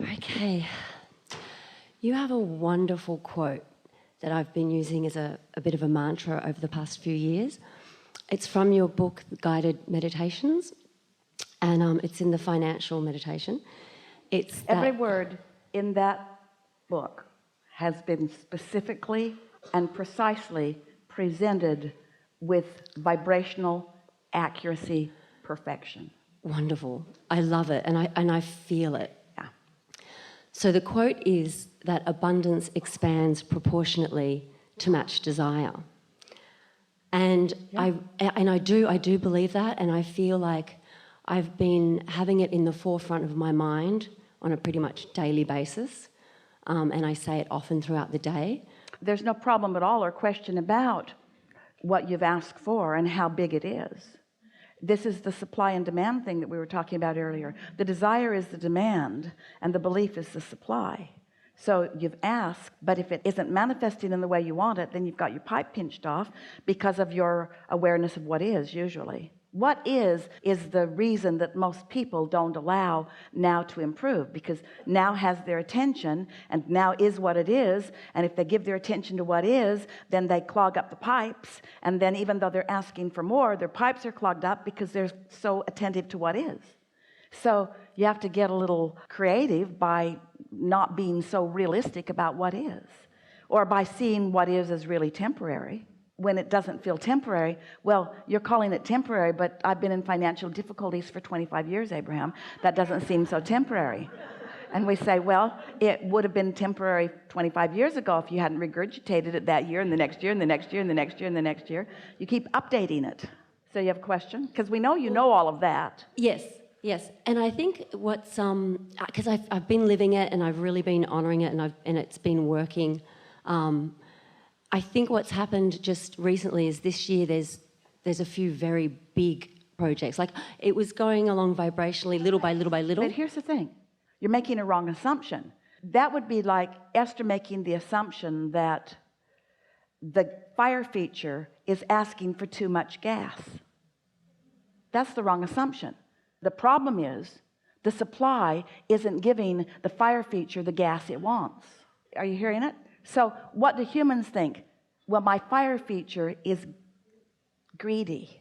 Okay. You have a wonderful quote that I've been using as a bit of a mantra over the past few years. It's from your book, Guided Meditations, and it's in the financial meditation. It's Every word in that book has been specifically and precisely presented with vibrational accuracy, perfection. Wonderful. I love it, and I feel it. Yeah. So the quote is that abundance expands proportionately to match desire. And Yeah. I do believe that, and I feel like I've been having it in the forefront of my mind on a pretty much daily basis, and I say it often throughout the day. There's no problem at all or question about what you've asked for and how big it is. This is the supply and demand thing that we were talking about earlier. The desire is the demand and the belief is the supply. So you've asked, but if it isn't manifesting in the way you want it, then you've got your pipe pinched off because of your awareness of what is. Usually what is the reason that most people don't allow now to improve, because now has their attention and now is what it is, and if they give their attention to what is, then they clog up the pipes, and then even though they're asking for more, their pipes are clogged up because they're so attentive to what is. So you have to get a little creative by not being so realistic about what is, or by seeing what is as really temporary when it doesn't feel temporary. Well, you're calling it temporary, but I've been in financial difficulties for 25 years, Abraham. That doesn't seem so temporary. And we say, well, it would have been temporary 25 years ago if you hadn't regurgitated it that year and the next year and the next year and the next year and the next year. You keep updating it. So you have a question? Because we know you know all of that. Yes, and I think what's because I've been living it and I've really been honouring it, and it's been working. I think what's happened just recently is this year there's a few very big projects. Like, it was going along vibrationally little by little by little. But here's the thing. You're making a wrong assumption. That would be like Esther making the assumption that the fire feature is asking for too much gas. That's the wrong assumption. The problem is the supply isn't giving the fire feature the gas it wants. Are you hearing it? So what do humans think? Well, my fire feature is greedy.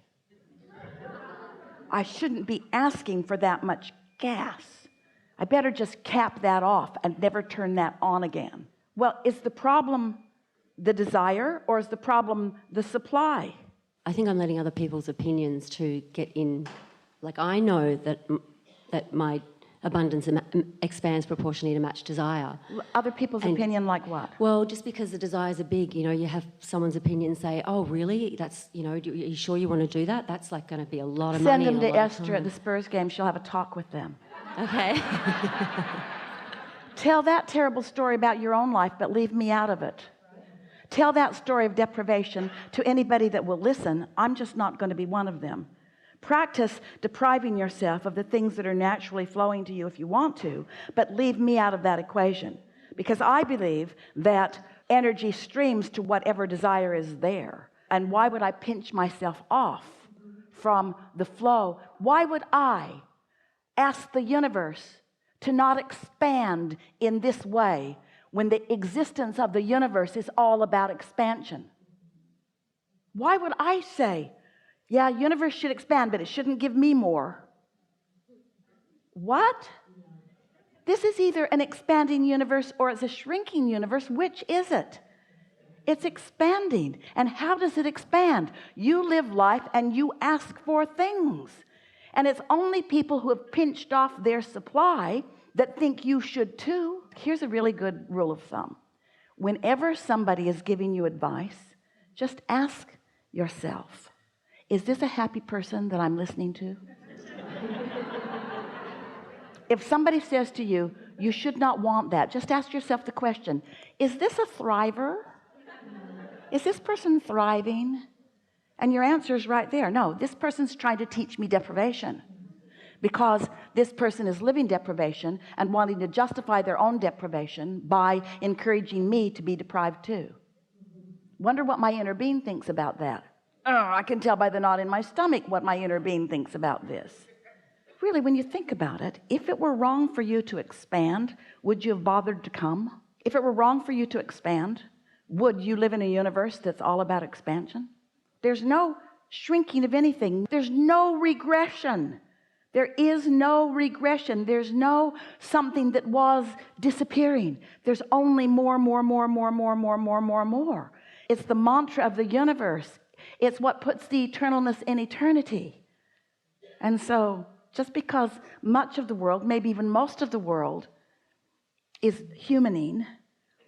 I shouldn't be asking for that much gas. I better just cap that off and never turn that on again. Well, is the problem the desire, or is the problem the supply? I think I'm letting other people's opinions to get in. Like, I know that my abundance expands proportionally to match desire. Other people's opinion, like what? Well, just because the desires are big, you have someone's opinion say, oh, really? That's, are you sure you want to do that? That's like going to be a lot of money. Send them to Esther at the Spurs game. She'll have a talk with them. Okay. Tell that terrible story about your own life, but leave me out of it. Tell that story of deprivation to anybody that will listen. I'm just not going to be one of them. Practice depriving yourself of the things that are naturally flowing to you if you want to, but leave me out of that equation, because I believe that energy streams to whatever desire is there. And why would I pinch myself off from the flow? Why would I ask the universe to not expand in this way when the existence of the universe is all about expansion? Why would I say, yeah, universe should expand, but it shouldn't give me more? What? This is either an expanding universe or it's a shrinking universe. Which is it? It's expanding. And how does it expand? You live life and you ask for things. And it's only people who have pinched off their supply that think you should too. Here's a really good rule of thumb. Whenever somebody is giving you advice, just ask yourself, is this a happy person that I'm listening to? If somebody says to you, you should not want that, just ask yourself the question, is this a thriver? Is this person thriving? And your answer is right there. No, this person's trying to teach me deprivation, because this person is living deprivation and wanting to justify their own deprivation by encouraging me to be deprived too. Wonder what my inner being thinks about that. Oh, I can tell by the knot in my stomach what my inner being thinks about this. really, when you think about it, if it were wrong for you to expand, would you have bothered to come? If it were wrong for you to expand, would you live in a universe that's all about expansion? There's no shrinking of anything. There's no regression. There is no regression. There's no something that was disappearing. There's only more. It's the mantra of the universe. It's what puts the eternalness in eternity. And so just because much of the world, maybe even most of the world, is humaning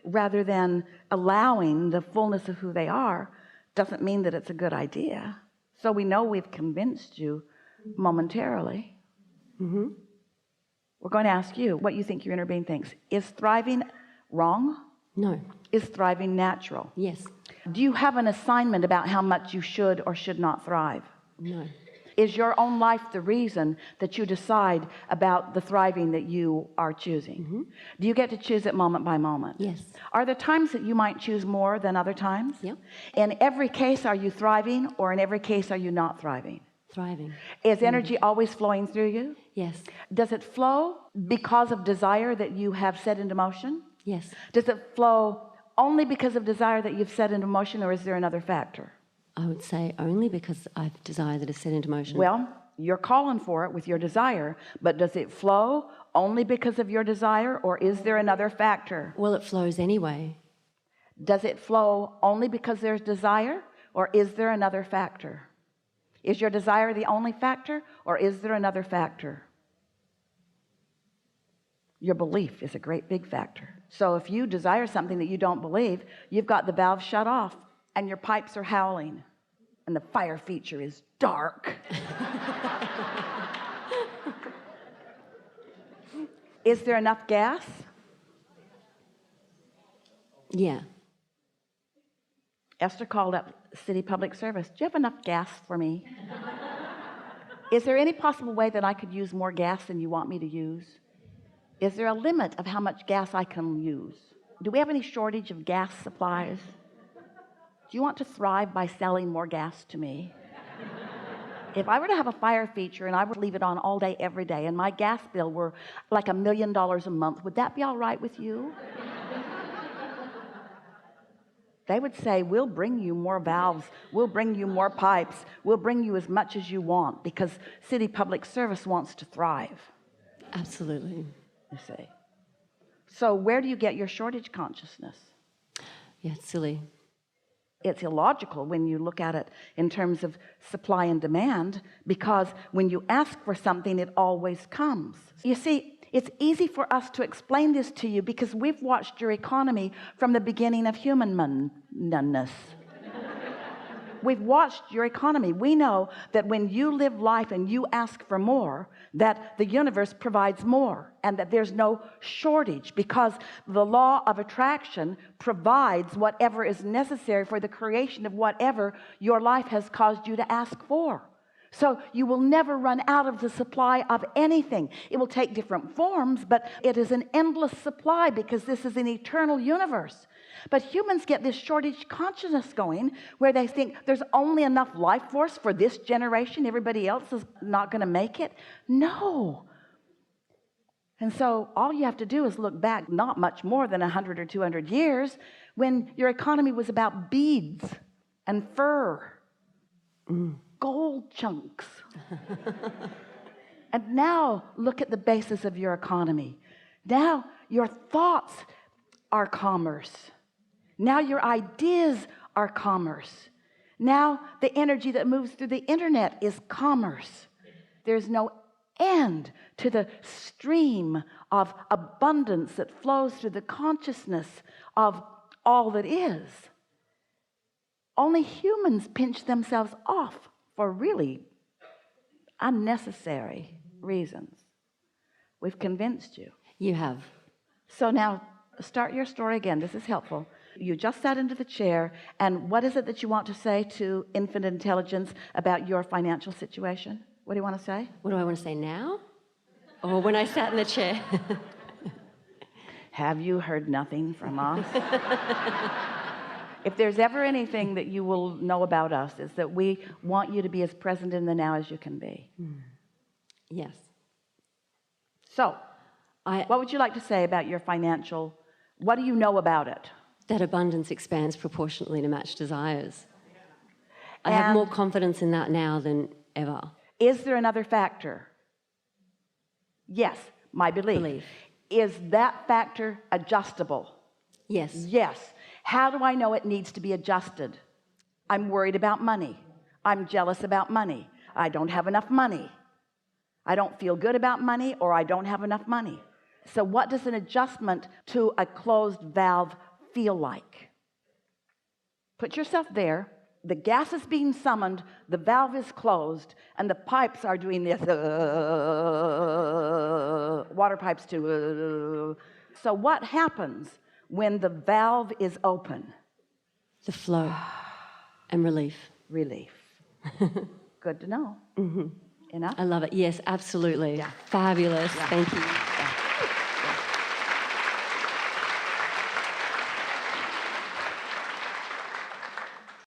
rather than allowing the fullness of who they are, doesn't mean that it's a good idea. So we know we've convinced you momentarily. We're going to ask you what you think your inner being thinks. Is thriving wrong? No. Is thriving natural? Yes. Do you have an assignment about how much you should or should not thrive? No. Is your own life the reason that you decide about the thriving that you are choosing? Do you get to choose it moment by moment? Yes. Are there times that you might choose more than other times? Yep. In every case, are you thriving, or in every case, are you not thriving? Thriving. Is energy always flowing through you? Yes. Does it flow because of desire that you have set into motion? Yes. Does it flow only because of desire that you've set into motion, or is there another factor? I would say only because I've desire that is set into motion. Well, you're calling for it with your desire, but does it flow only because of your desire, or is there another factor? Well, it flows anyway. Does it flow only because there's desire, or is there another factor? Is your desire the only factor, or is there another factor? Your belief is a great big factor. So if you desire something that you don't believe, you've got the valve shut off and your pipes are howling and the fire feature is dark. Is there enough gas? Yeah. Esther called up City Public Service. Do you have enough gas for me? Is there any possible way that I could use more gas than you want me to use? Is there a limit of how much gas I can use? Do we have any shortage of gas supplies? Do you want to thrive by selling more gas to me? If I were to have a fire feature and I would leave it on all day, every day, and my gas bill were like $1 million a month, would that be all right with you? They would say, we'll bring you more valves, we'll bring you more pipes, we'll bring you as much as you want, because City Public Service wants to thrive. Absolutely. You see. So where do you get your shortage consciousness? Yeah, it's silly. It's illogical when you look at it in terms of supply and demand, because when you ask for something, it always comes. You see, it's easy for us to explain this to you because we've watched your economy from the beginning of humanness. We've watched your economy. We know that when you live life and you ask for more, that the universe provides more, and that there's no shortage, because the law of attraction provides whatever is necessary for the creation of whatever your life has caused you to ask for. So you will never run out of the supply of anything. It will take different forms, but it is an endless supply because this is an eternal universe. But humans get this shortage consciousness going where they think there's only enough life force for this generation. Everybody else is not going to make it. No. And so all you have to do is look back not much more than 100 or 200 years when your economy was about beads and fur, gold chunks. And now look at the basis of your economy. Now your thoughts are commerce. Now your ideas are commerce. Now the energy that moves through the internet is commerce. There's no end to the stream of abundance that flows through the consciousness of all that is. Only humans pinch themselves off for really unnecessary reasons. We've convinced you. You have. So now start your story again. This is helpful. You just sat into the chair, and what is it that you want to say to infinite intelligence about your financial situation? What do you want to say? What do I want to say now? Or when I sat in the chair? Have you heard nothing from us? If there's ever anything that you will know about us, is that we want you to be as present in the now as you can be. Yes. So what would you like to say about your financial, what do you know about it? That abundance expands proportionately to match desires. I have more confidence in that now than ever. Is there another factor? Yes, my belief. Is that factor adjustable? Yes. Yes. How do I know it needs to be adjusted? I'm worried about money. I'm jealous about money. I don't have enough money. I don't feel good about money, or I don't have enough money. So what does an adjustment to a closed valve feel like? Put yourself there. The gas is being summoned, the valve is closed, and the pipes are doing this, water pipes too. So what happens when the valve is open? The flow and relief. Relief. Good to know. Enough? I love it. Yes, absolutely. Yeah. Fabulous. Yeah. Thank you.